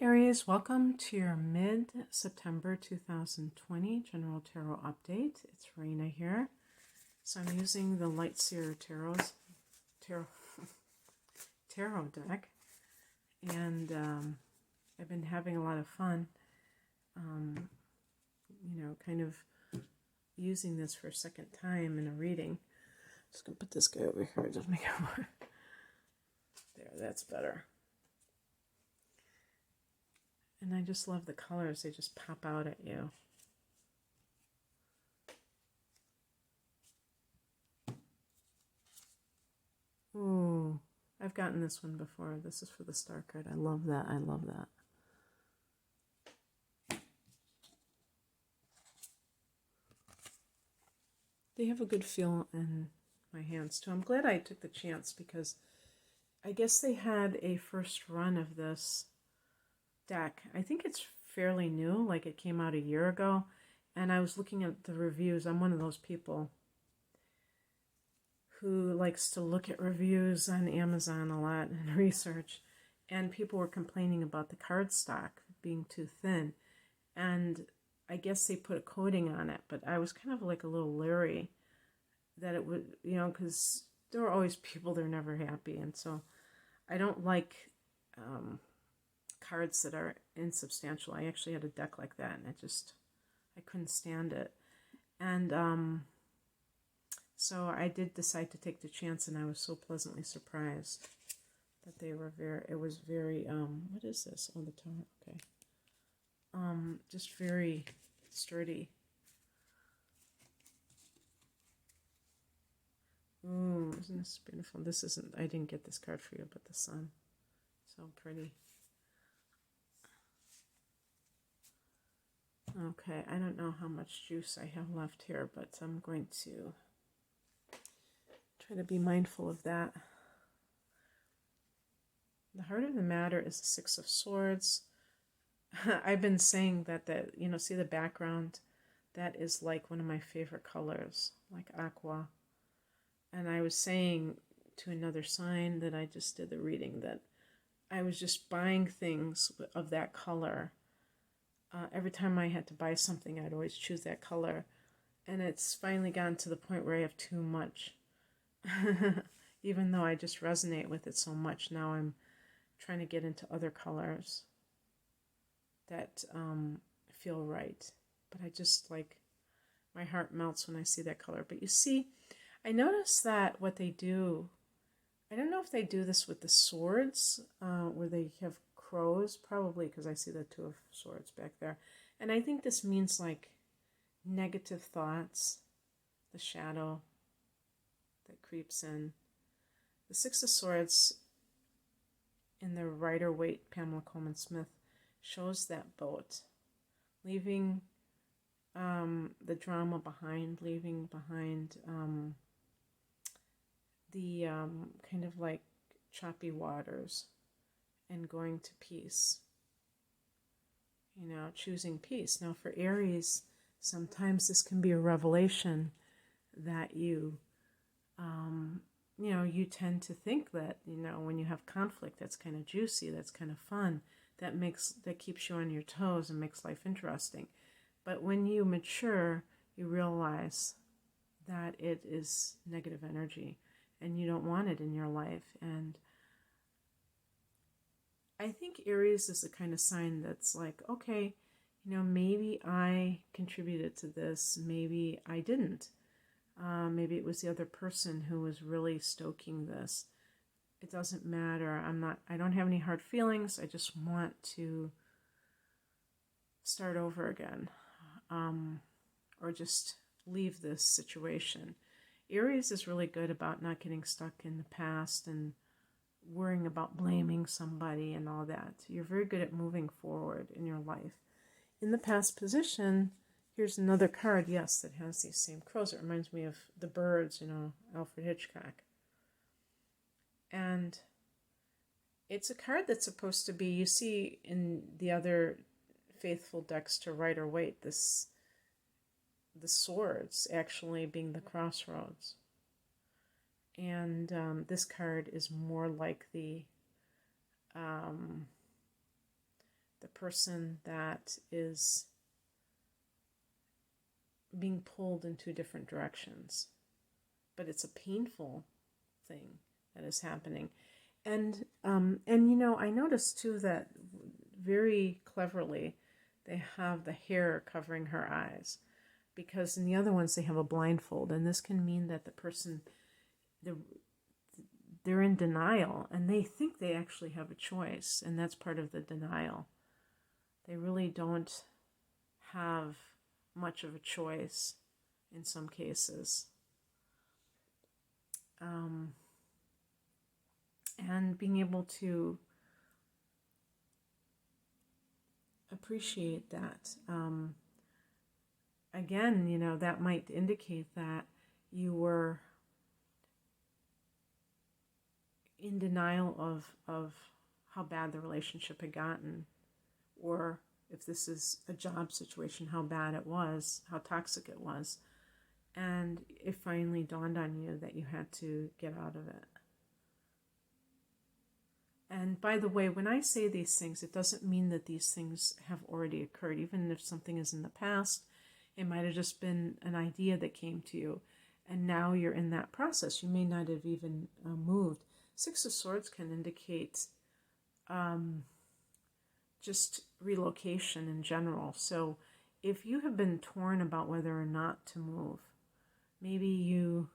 Aries, welcome to your mid-September 2020 General Tarot Update. It's Raina here. So I'm using the Lightseer Tarot deck, and I've been having a lot of fun, kind of using this for a second time in a reading. Just going to put this guy over here, just make it more. There, that's better. And I just love the colors. They just pop out at you. Ooh, I've gotten this one before. This is for the star card. I love that. I love that. They have a good feel in my hands too. I'm glad I took the chance because I guess they had a first run of this deck. I think it's fairly new, like it came out a year ago, and I was looking at the reviews. I'm one of those people who likes to look at reviews on Amazon a lot and research, and people were complaining about the cardstock being too thin, and I guess they put a coating on it, but I was kind of like a little leery that it would, because there are always people, they're never happy, and so I don't like cards that are insubstantial. I actually had a deck like that, and I couldn't stand it. And so I did decide to take the chance, and I was so pleasantly surprised that it was very, what is this? Oh, the tower, okay. Just very sturdy. Ooh, isn't this beautiful? I didn't get this card for you, but the sun. So pretty. Okay, I don't know how much juice I have left here, but I'm going to try to be mindful of that. The heart of the matter is the Six of Swords. I've been saying that, see the background? That is like one of my favorite colors, like aqua. And I was saying to another sign that I just did the reading that I was just buying things of that color. Every time I had to buy something, I'd always choose that color. And it's finally gotten to the point where I have too much. Even though I just resonate with it so much, now I'm trying to get into other colors that feel right. But I just my heart melts when I see that color. But you see, I noticed that what they do, I don't know if they do this with the swords, where they have crows, probably because I see the Two of Swords back there. And I think this means like negative thoughts, the shadow that creeps in. The Six of Swords in the Rider-Waite Pamela Coleman Smith shows that boat, leaving the drama behind, leaving behind the kind of like choppy waters, and going to peace. Choosing peace. Now for Aries, sometimes this can be a revelation that you tend to think that, when you have conflict, that's kind of juicy, that's kind of fun, that keeps you on your toes and makes life interesting. But when you mature, you realize that it is negative energy and you don't want it in your life. And I think Aries is the kind of sign that's like, okay, maybe I contributed to this, maybe I didn't. Maybe it was the other person who was really stoking this. It doesn't matter. I don't have any hard feelings. I just want to start over again, or just leave this situation. Aries is really good about not getting stuck in the past and worrying about blaming somebody and all that. You're very good at moving forward in your life. In the past position, here's another card, yes, that has these same crows. It reminds me of the birds, Alfred Hitchcock. And it's a card that's supposed to be, you see in the other faithful decks to Rider-Waite, the swords actually being the crossroads. And this card is more like the the person that is being pulled in two different directions. But it's a painful thing that is happening. And you know, I noticed too that very cleverly they have the hair covering her eyes, because in the other ones they have a blindfold, and this can mean that the person, they're in denial and they think they actually have a choice, and that's part of the denial. They really don't have much of a choice in some cases. And being able to appreciate that. Again, you know, that might indicate that you were in denial of how bad the relationship had gotten, or if this is a job situation, how bad it was, how toxic it was. And it finally dawned on you that you had to get out of it. And by the way, when I say these things, it doesn't mean that these things have already occurred. Even if something is in the past, it might have just been an idea that came to you, and now you're in that process. You may not have even moved. Six of Swords can indicate just relocation in general. So if you have been torn about whether or not to move, maybe you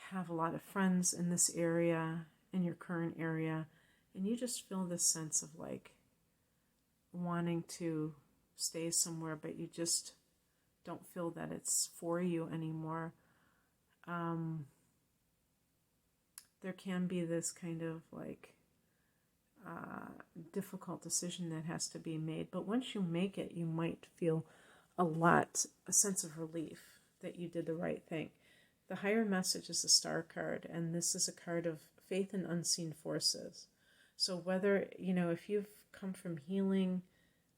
have a lot of friends in this area, in your current area, and you just feel this sense of like wanting to stay somewhere, but you just don't feel that it's for you anymore. There can be this kind of like difficult decision that has to be made. But once you make it, you might feel a sense of relief that you did the right thing. The higher message is the Star card, and this is a card of faith in unseen forces. So whether, you know, if you've come from healing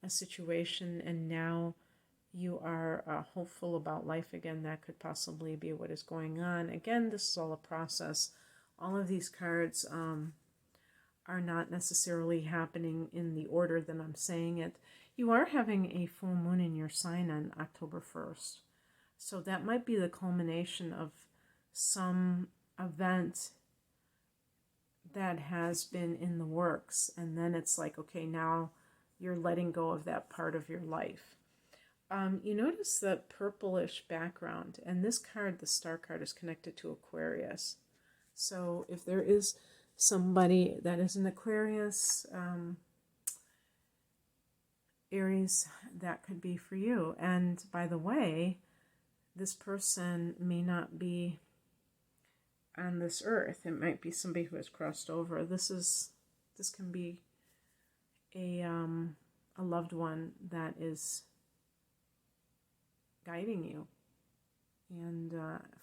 a situation and now you are hopeful about life again, that could possibly be what is going on. Again, this is all a process. All of these cards are not necessarily happening in the order that I'm saying it. You are having a full moon in your sign on October 1st. So that might be the culmination of some event that has been in the works. And then it's like, okay, now you're letting go of that part of your life. You notice the purplish background, and this card, the Star card, is connected to Aquarius. So if there is somebody that is an Aquarius, Aries, that could be for you. And by the way, this person may not be on this earth. It might be somebody who has crossed over. This can be a loved one that is guiding you, and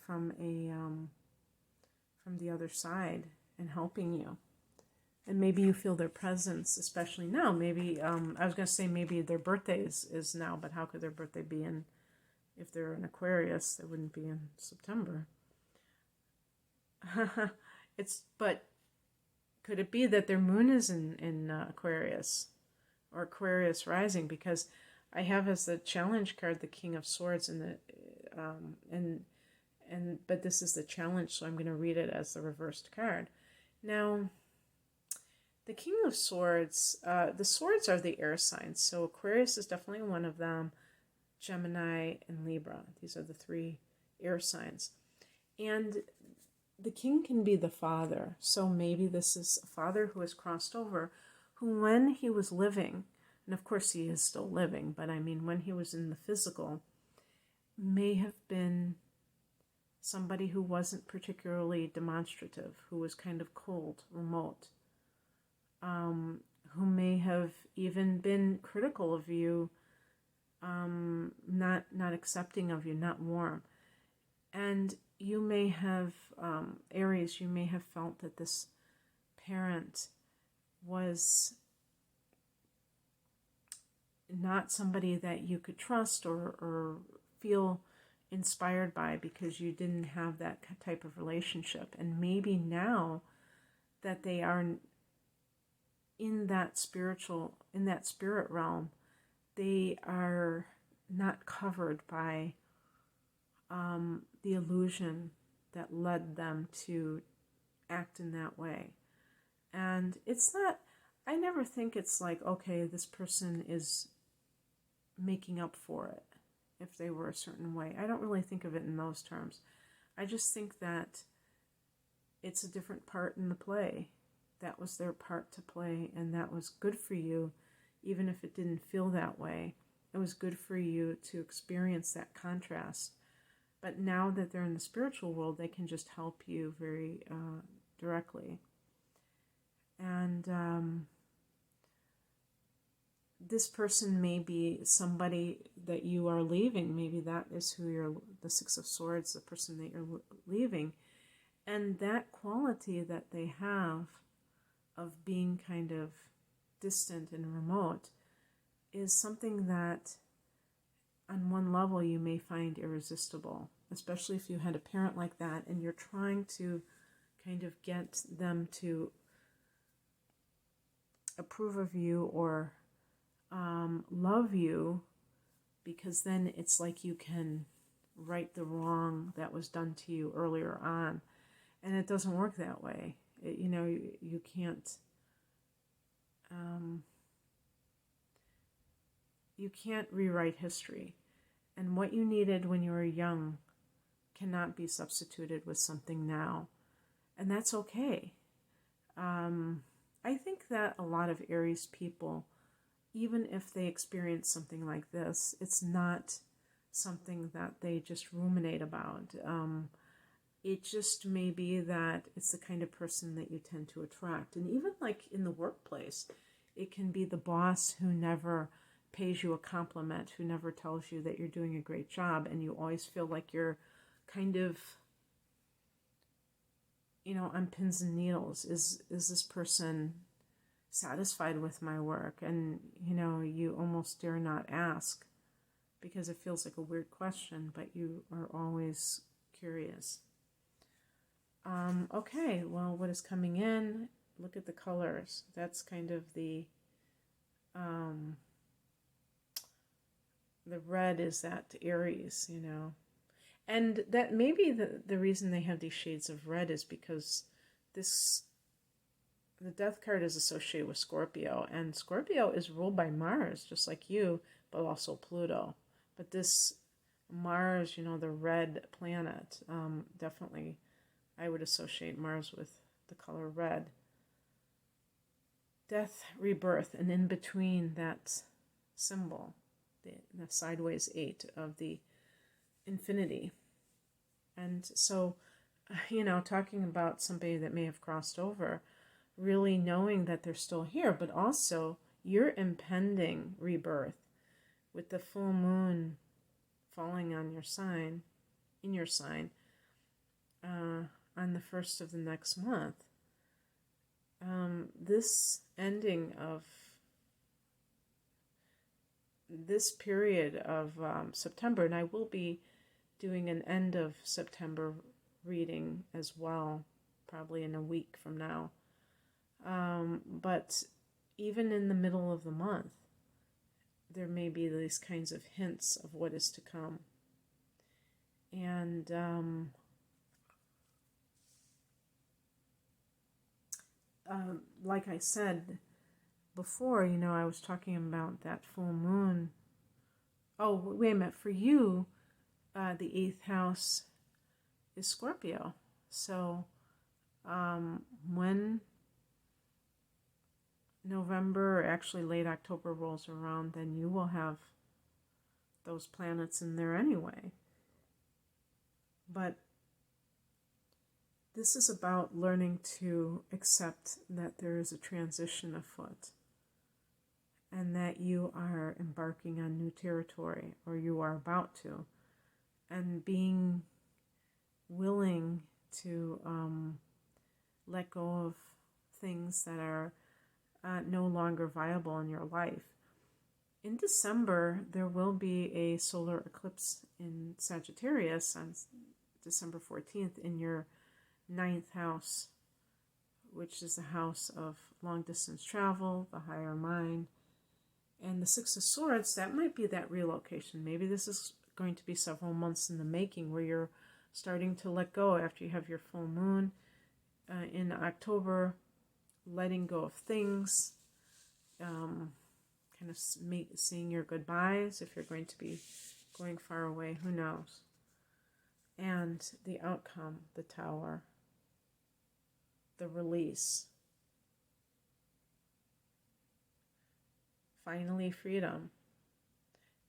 from the other side, and helping you. And maybe you feel their presence, especially now. Maybe I was going to say maybe their birthday is now, but how could their birthday be in, if they're an Aquarius, it wouldn't be in September. But could it be that their moon is in Aquarius, or Aquarius rising? Because I have as the challenge card the King of Swords, but this is the challenge, so I'm going to read it as the reversed card. Now, the King of Swords, the swords are the air signs, so Aquarius is definitely one of them. Gemini and Libra, these are the three air signs. And the king can be the father, so maybe this is a father who has crossed over, who when he was living, and of course he is still living, but I mean when he was in the physical, may have been somebody who wasn't particularly demonstrative, who was kind of cold, remote, who may have even been critical of you, not accepting of you, not warm. And you may have, Aries, you may have felt that this parent was not somebody that you could trust or feel inspired by, because you didn't have that type of relationship. And maybe now that they are in that spirit realm, they are not covered by the illusion that led them to act in that way. And it's not, I never think it's like, okay, this person is making up for it if they were a certain way. I don't really think of it in those terms. I just think that it's a different part in the play. That was their part to play, and that was good for you, even if it didn't feel that way. It was good for you to experience that contrast. But now that they're in the spiritual world, they can just help you very directly. And this person may be somebody that you are leaving. Maybe that is who you're, the Six of Swords, the person that you're leaving. And that quality that they have of being kind of distant and remote is something that on one level you may find irresistible, especially if you had a parent like that and you're trying to kind of get them to approve of you or love you, because then it's like you can right the wrong that was done to you earlier on. And it doesn't work that way. You can't rewrite history. And what you needed when you were young cannot be substituted with something now. And that's okay. I think that a lot of Aries people, even if they experience something like this, it's not something that they just ruminate about. It just may be that it's the kind of person that you tend to attract. And even like in the workplace, it can be the boss who never pays you a compliment, who never tells you that you're doing a great job, and you always feel like you're kind of, on pins and needles. Is this person satisfied with my work? And, you almost dare not ask because it feels like a weird question, but you are always curious. Okay, well, what is coming in? Look at the colors. That's kind of the red is that Aries, And that maybe the reason they have these shades of red is because the death card is associated with Scorpio, and Scorpio is ruled by Mars, just like you, but also Pluto. But this Mars, the red planet, definitely I would associate Mars with the color red. Death, rebirth, and in between that symbol, the sideways 8 of the infinity. And so, talking about somebody that may have crossed over, really knowing that they're still here, but also your impending rebirth with the full moon falling on your sign, in your sign, on the 1st of the next month. This ending of this period of September, and I will be doing an end of September reading as well, probably in a week from now. But even in the middle of the month, there may be these kinds of hints of what is to come. And like I said before, I was talking about that full moon. Oh, wait a minute. For you, the 8th house is Scorpio. So when November, or actually late October rolls around, then you will have those planets in there anyway. But this is about learning to accept that there is a transition afoot and that you are embarking on new territory, or you are about to, and being willing to let go of things that are no longer viable in your life. In December, there will be a solar eclipse in Sagittarius on December 14th in your 9th house, which is the house of long distance travel, the higher mind. And the Six of Swords, that might be that relocation. Maybe this is going to be several months in the making where you're starting to let go after you have your full moon in October, letting go of things, kind of seeing your goodbyes if you're going to be going far away, who knows. And the outcome, the Tower, the release. Finally, freedom.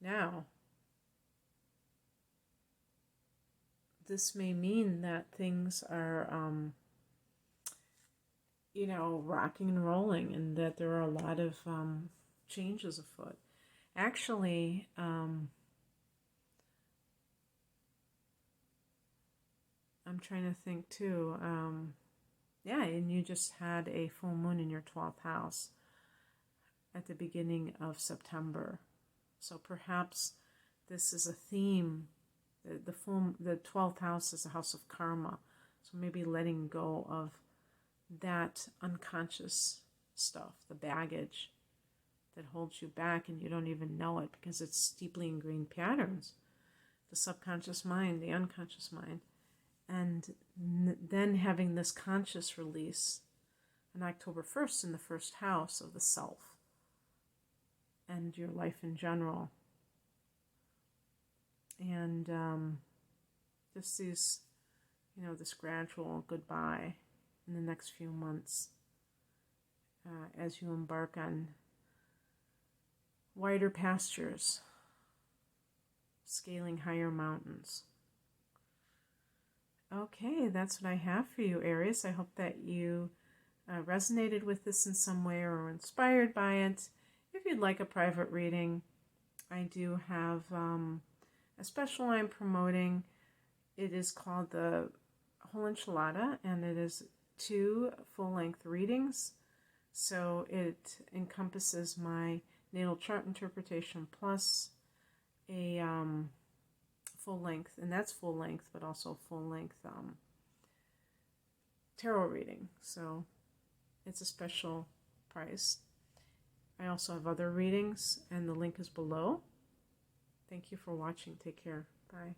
Now, this may mean that things are, rocking and rolling, and that there are a lot of changes afoot. Actually, I'm trying to think too. Yeah, and you just had a full moon in your 12th house at the beginning of September. So perhaps this is a theme. The 12th house is a house of karma. So maybe letting go of that unconscious stuff, the baggage that holds you back and you don't even know it because it's deeply ingrained patterns. The subconscious mind, the unconscious mind. And then having this conscious release on October 1st in the first house of the self and your life in general. And just these, this gradual goodbye in the next few months as you embark on wider pastures, scaling higher mountains. Okay, that's what I have for you, Aries. I hope that you resonated with this in some way or were inspired by it. If you'd like a private reading, I do have a special I'm promoting. It is called the Whole Enchilada, and it is 2 full-length readings. So it encompasses my natal chart interpretation plus a full-length, and that's full-length, but also full-length tarot reading. So it's a special price. I also have other readings, and the link is below. Thank you for watching. Take care. Bye.